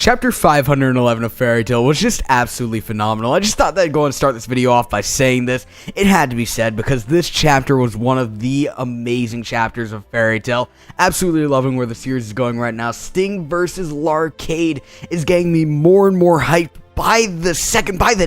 Chapter 511 of Fairy Tail was just absolutely phenomenal. I just thought that I'd go and start this video off by saying this. It had to be said because this chapter was one of the amazing chapters of Fairy Tail. Absolutely loving where the series is going right now. Sting versus Larkade is getting me more and more hyped by the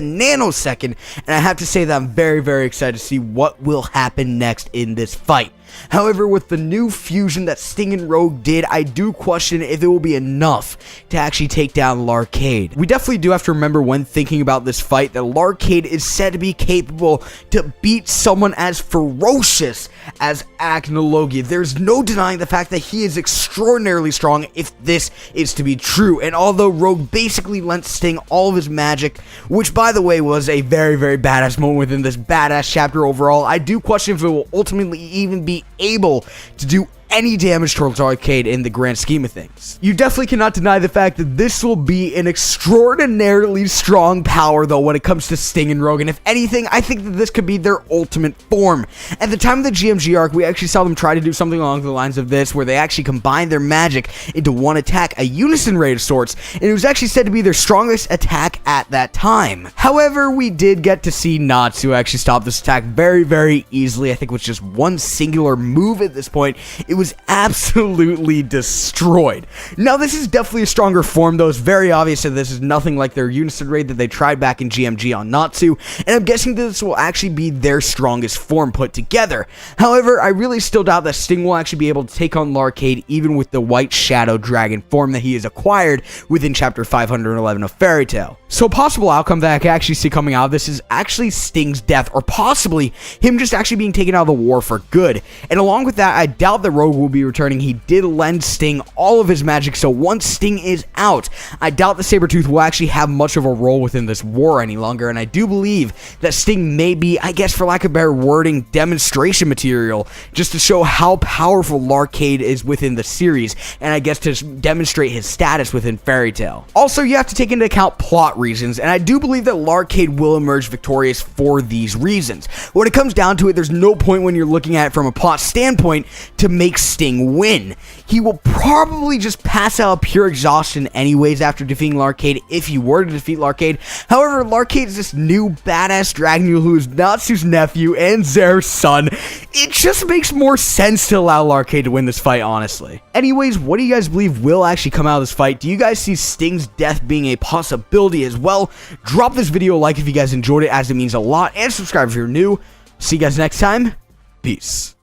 nanosecond, and I have to say that I'm very, very excited to see what will happen next in this fight. However, with the new fusion that Sting and Rogue did, I do question if it will be enough to actually take down Larkade. We definitely do have to remember when thinking about this fight that Larkade is said to be capable to beat someone as ferocious as Acnologia. There's no denying the fact that he is extraordinarily strong if this is to be true. And although Rogue basically lent Sting all of his magic, which by the way was a very, very badass moment within this badass chapter overall, I do question if it will ultimately even be able to do any damage towards Larkade in the grand scheme of things. You definitely cannot deny the fact that this will be an extraordinarily strong power though when it comes to Sting and Rogue, and if anything, I think that this could be their ultimate form. At the time of the GMG arc, we actually saw them try to do something along the lines of this, where they actually combined their magic into one attack, a unison raid of sorts, and it was actually said to be their strongest attack at that time. However, we did get to see Natsu actually stop this attack very, very easily. I think with just one singular move at this point, it was absolutely destroyed. Now, this is definitely a stronger form, though. It's very obvious that this is nothing like their unison raid that they tried back in GMG on Natsu, and I'm guessing that this will actually be their strongest form put together. However, I really still doubt that Sting will actually be able to take on Larkade even with the white Shadow Dragon form that he has acquired within Chapter 511 of Fairy Tail. So a possible outcome that I can actually see coming out of this is actually Sting's death, or possibly him just actually being taken out of the war for good. And along with that, I doubt that Rogue will be returning. He did lend Sting all of his magic, so once Sting is out, I doubt the Sabretooth will actually have much of a role within this war any longer, and I do believe that Sting may be, I guess for lack of better wording, demonstration material, just to show how powerful Larkade is within the series, and I guess to demonstrate his status within Fairy Tail. Also, you have to take into account plot reasons, and I do believe that Larkade will emerge victorious for these reasons. When it comes down to it, there's no point when you're looking at it from a plot standpoint to make Sting win. He will probably just pass out of pure exhaustion anyways after defeating Larkade if he were to defeat Larkade. However, Larkade is this new badass dragon who is Natsu's nephew and Zera's son. It just makes more sense to allow Larkade to win this fight, honestly. Anyways, what do you guys believe will actually come out of this fight? Do you guys see Sting's death being a possibility as well? Drop this video a like if you guys enjoyed it, as it means a lot, and subscribe if you're new. See you guys next time. Peace.